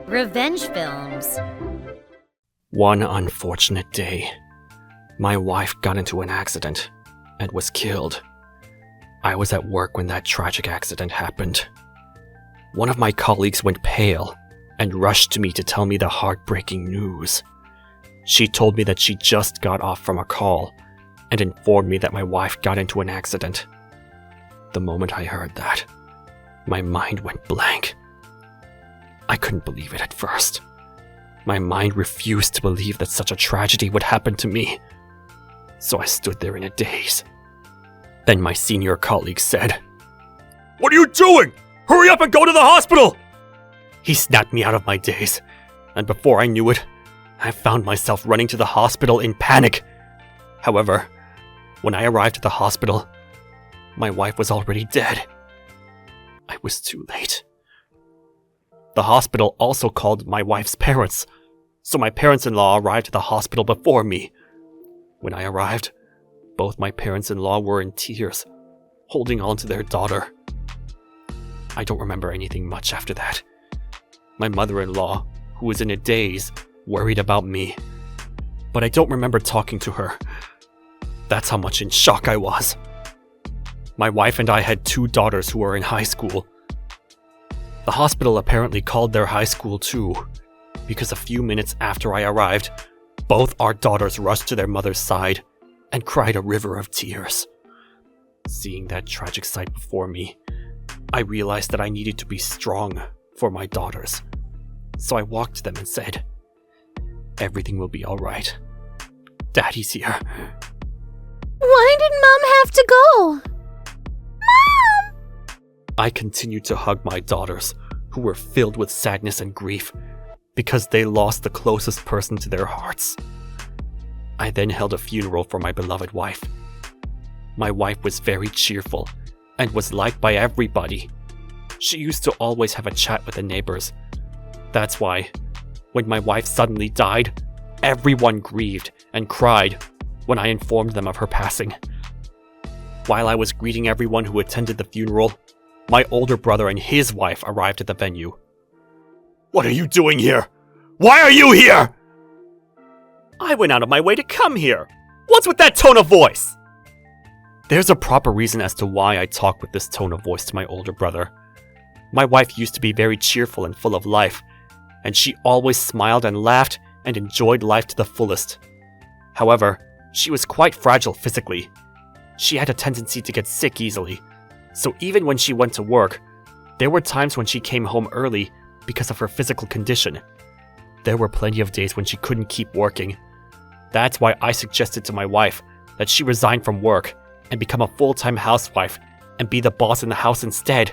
Revenge films. One unfortunate day, my wife got into an accident and was killed. I was at work when that tragic accident happened. One of my colleagues went pale and rushed to me to tell me the heartbreaking news. She told me that she just got off from a call and informed me that my wife got into an accident. The moment I heard that, my mind went blank. I couldn't believe it at first. My mind refused to believe that such a tragedy would happen to me. So I stood there in a daze. Then my senior colleague said, "What are you doing? Hurry up and go to the hospital!" He snapped me out of my daze, and before I knew it, I found myself running to the hospital in panic. However, when I arrived at the hospital, my wife was already dead. I was too late. The hospital also called my wife's parents, so my parents-in-law arrived at the hospital before me. When I arrived, both my parents-in-law were in tears, holding on to their daughter. I don't remember anything much after that. My mother-in-law, who was in a daze, worried about me, but I don't remember talking to her. That's how much in shock I was. My wife and I had 2 daughters who were in high school. The hospital apparently called their high school too, because a few minutes after I arrived, both our daughters rushed to their mother's side and cried a river of tears. Seeing that tragic sight before me, I realized that I needed to be strong for my daughters. So I walked to them and said, "Everything will be alright. Daddy's here." Why did Mom have to go? I continued to hug my daughters, who were filled with sadness and grief, because they lost the closest person to their hearts. I then held a funeral for my beloved wife. My wife was very cheerful, and was liked by everybody. She used to always have a chat with the neighbors. That's why, when my wife suddenly died, everyone grieved and cried when I informed them of her passing. While I was greeting everyone who attended the funeral, my older brother and his wife arrived at the venue. "What are you doing here? Why are you here?" "I went out of my way to come here. What's with that tone of voice?" There's a proper reason as to why I talk with this tone of voice to my older brother. My wife used to be very cheerful and full of life, and she always smiled and laughed and enjoyed life to the fullest. However, she was quite fragile physically. She had a tendency to get sick easily. So even when she went to work, there were times when she came home early because of her physical condition. There were plenty of days when she couldn't keep working. That's why I suggested to my wife that she resign from work and become a full-time housewife and be the boss in the house instead.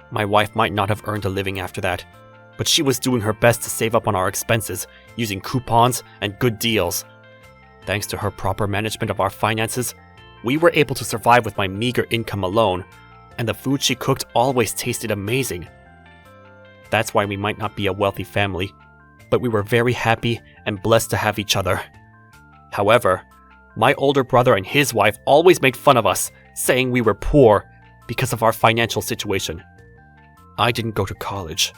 My wife might not have earned a living after that, but she was doing her best to save up on our expenses using coupons and good deals. Thanks to her proper management of our finances, we were able to survive with my meager income alone, and the food she cooked always tasted amazing. That's why we might not be a wealthy family, but we were very happy and blessed to have each other. However, my older brother and his wife always made fun of us, saying we were poor because of our financial situation. I didn't go to college,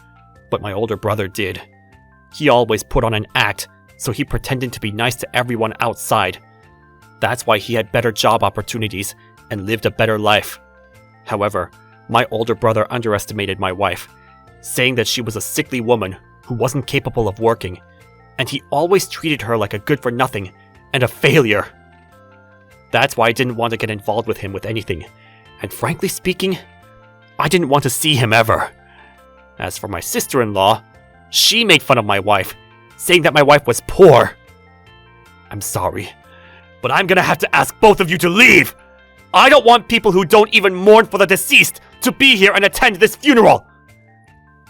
but my older brother did. He always put on an act, so he pretended to be nice to everyone outside. That's why he had better job opportunities and lived a better life. However, my older brother underestimated my wife, saying that she was a sickly woman who wasn't capable of working, and he always treated her like a good-for-nothing and a failure. That's why I didn't want to get involved with him with anything, and frankly speaking, I didn't want to see him ever. As for my sister-in-law, she made fun of my wife, saying that my wife was poor. I'm sorry, but I'm gonna have to ask both of you to leave! I don't want people who don't even mourn for the deceased to be here and attend this funeral!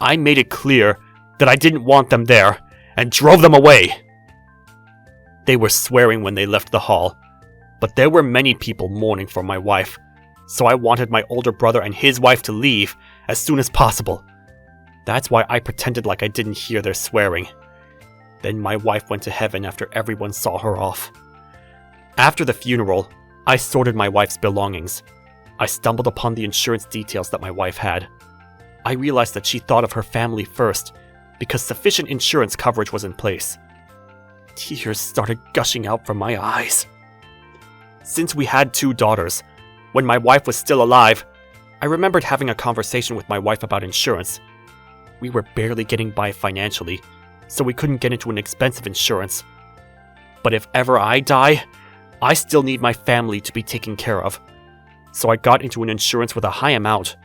I made it clear that I didn't want them there, and drove them away. They were swearing when they left the hall, but there were many people mourning for my wife, so I wanted my older brother and his wife to leave as soon as possible. That's why I pretended like I didn't hear their swearing. Then my wife went to heaven after everyone saw her off. After the funeral, I sorted my wife's belongings. I stumbled upon the insurance details that my wife had. I realized that she thought of her family first, because sufficient insurance coverage was in place. Tears started gushing out from my eyes. Since we had 2 daughters, when my wife was still alive, I remembered having a conversation with my wife about insurance. We were barely getting by financially, so we couldn't get into an expensive insurance. But if ever I die, I still need my family to be taken care of. So I got into an insurance with a high amount.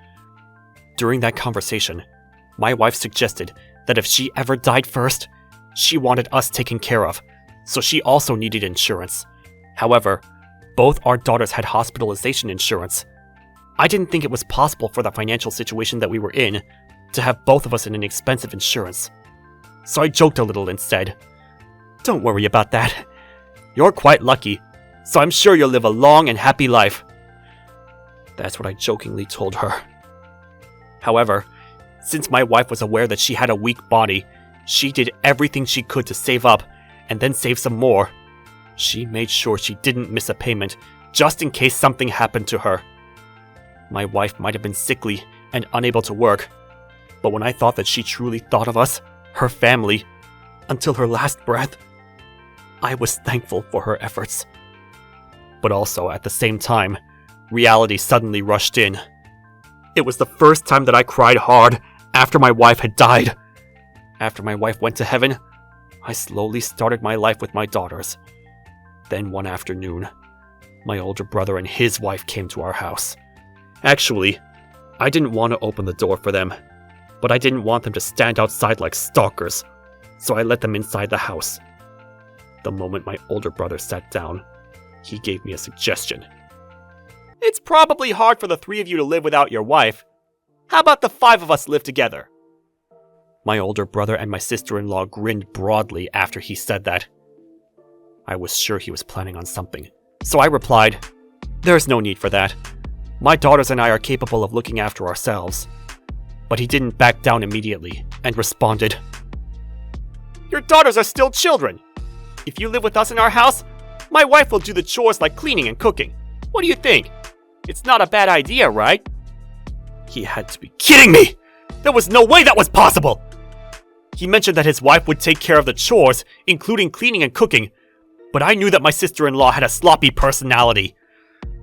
During that conversation, my wife suggested that if she ever died first, she wanted us taken care of, so she also needed insurance. However, both our daughters had hospitalization insurance. I didn't think it was possible for the financial situation that we were in to have both of us in an expensive insurance. So I joked a little and said, "Don't worry about that. You're quite lucky, so I'm sure you'll live a long and happy life." That's what I jokingly told her. However, since my wife was aware that she had a weak body, she did everything she could to save up and then save some more. She made sure she didn't miss a payment just in case something happened to her. My wife might have been sickly and unable to work, but when I thought that she truly thought of us, her family, until her last breath, I was thankful for her efforts. But also, at the same time, reality suddenly rushed in. It was the first time that I cried hard after my wife had died. After my wife went to heaven, I slowly started my life with my daughters. Then one afternoon, my older brother and his wife came to our house. Actually, I didn't want to open the door for them, but I didn't want them to stand outside like stalkers, so I let them inside the house. The moment my older brother sat down, he gave me a suggestion. "It's probably hard for the 3 of you to live without your wife. How about the 5 of us live together?" My older brother and my sister-in-law grinned broadly after he said that. I was sure he was planning on something, so I replied, "There's no need for that. My daughters and I are capable of looking after ourselves." But he didn't back down immediately and responded, "Your daughters are still children. If you live with us in our house, my wife will do the chores like cleaning and cooking. What do you think? It's not a bad idea, right?" He had to be kidding me! There was no way that was possible! He mentioned that his wife would take care of the chores, including cleaning and cooking, but I knew that my sister-in-law had a sloppy personality.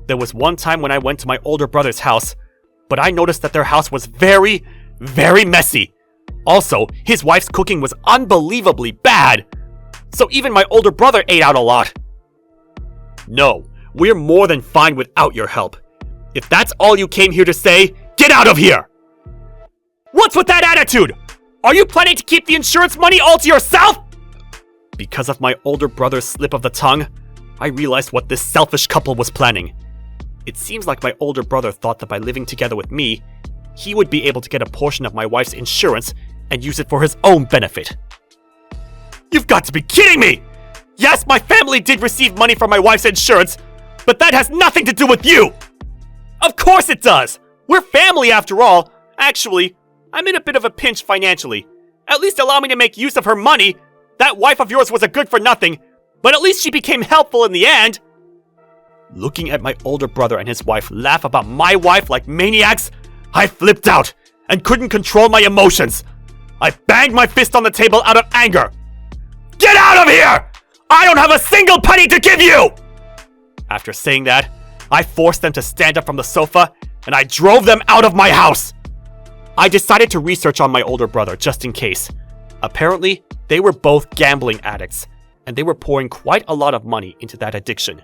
There was one time when I went to my older brother's house, but I noticed that their house was very, very messy. Also, his wife's cooking was unbelievably bad, so even my older brother ate out a lot. "No, we're more than fine without your help. If that's all you came here to say, get out of here!" "What's with that attitude? Are you planning to keep the insurance money all to yourself?" Because of my older brother's slip of the tongue, I realized what this selfish couple was planning. It seems like my older brother thought that by living together with me, he would be able to get a portion of my wife's insurance and use it for his own benefit. "You've got to be kidding me! Yes, my family did receive money from my wife's insurance, but that has nothing to do with you!" "Of course it does! We're family after all! Actually, I'm in a bit of a pinch financially. At least allow me to make use of her money. That wife of yours was a good-for-nothing, but at least she became helpful in the end." Looking at my older brother and his wife laugh about my wife like maniacs, I flipped out and couldn't control my emotions. I banged my fist on the table out of anger. "Get out of here! I don't have a single penny to give you!" After saying that, I forced them to stand up from the sofa and I drove them out of my house. I decided to research on my older brother just in case. Apparently, they were both gambling addicts, and they were pouring quite a lot of money into that addiction.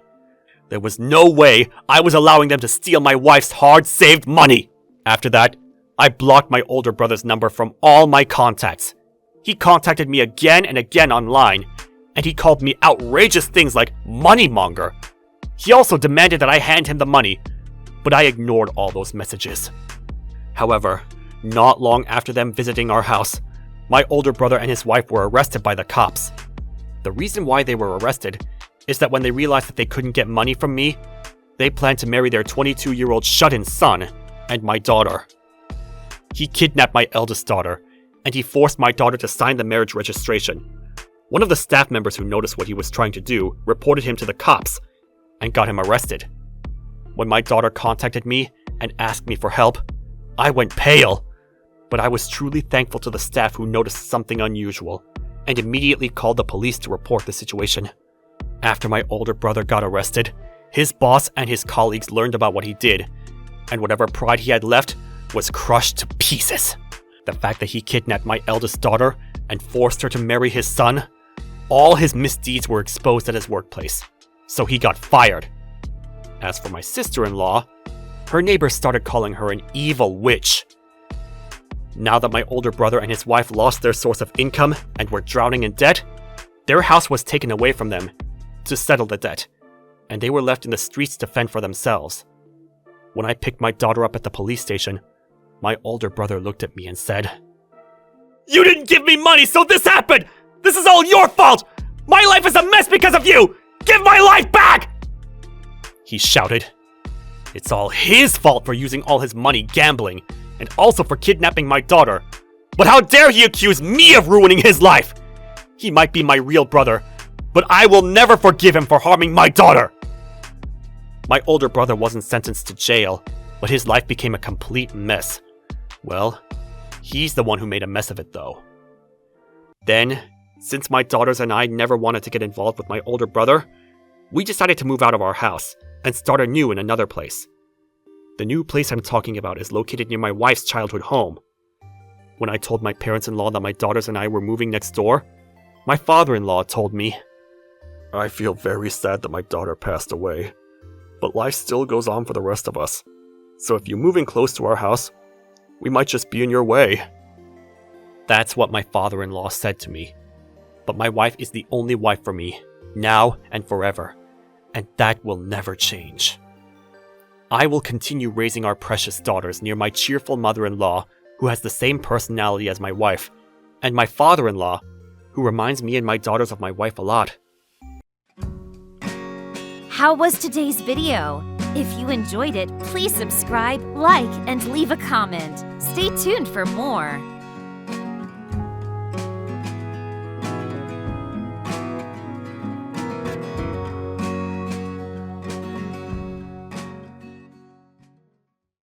There was no way I was allowing them to steal my wife's hard-saved money. After that, I blocked my older brother's number from all my contacts. He contacted me again and again online, and he called me outrageous things like moneymonger. He also demanded that I hand him the money, but I ignored all those messages. However, not long after them visiting our house, my older brother and his wife were arrested by the cops. The reason why they were arrested is that when they realized that they couldn't get money from me, they planned to marry their 22-year-old shut-in son and my daughter. He kidnapped my eldest daughter, and he forced my daughter to sign the marriage registration. One of the staff members who noticed what he was trying to do reported him to the cops and got him arrested. When my daughter contacted me and asked me for help, I went pale. But I was truly thankful to the staff who noticed something unusual and immediately called the police to report the situation. After my older brother got arrested, his boss and his colleagues learned about what he did, and whatever pride he had left was crushed to pieces. The fact that he kidnapped my eldest daughter and forced her to marry his son, all his misdeeds were exposed at his workplace, so he got fired. As for my sister-in-law, her neighbors started calling her an evil witch. Now that my older brother and his wife lost their source of income and were drowning in debt, their house was taken away from them to settle the debt, and they were left in the streets to fend for themselves. When I picked my daughter up at the police station, my older brother looked at me and said, "You didn't give me money, so this happened! This is all your fault! My life is a mess because of you! Give my life back!" He shouted. It's all his fault for using all his money gambling, and also for kidnapping my daughter. But how dare he accuse me of ruining his life? He might be my real brother, but I will never forgive him for harming my daughter. My older brother wasn't sentenced to jail, but his life became a complete mess. Well, he's the one who made a mess of it though. Then, since my daughters and I never wanted to get involved with my older brother, we decided to move out of our house and start anew in another place. The new place I'm talking about is located near my wife's childhood home. When I told my parents-in-law that my daughters and I were moving next door, my father-in-law told me, "I feel very sad that my daughter passed away, but life still goes on for the rest of us. So if you move in close to our house, we might just be in your way." That's what my father-in-law said to me. But my wife is the only wife for me, now and forever, and that will never change. I will continue raising our precious daughters near my cheerful mother-in-law, who has the same personality as my wife, and my father-in-law, who reminds me and my daughters of my wife a lot. How was today's video? If you enjoyed it, please subscribe, like, and leave a comment. Stay tuned for more.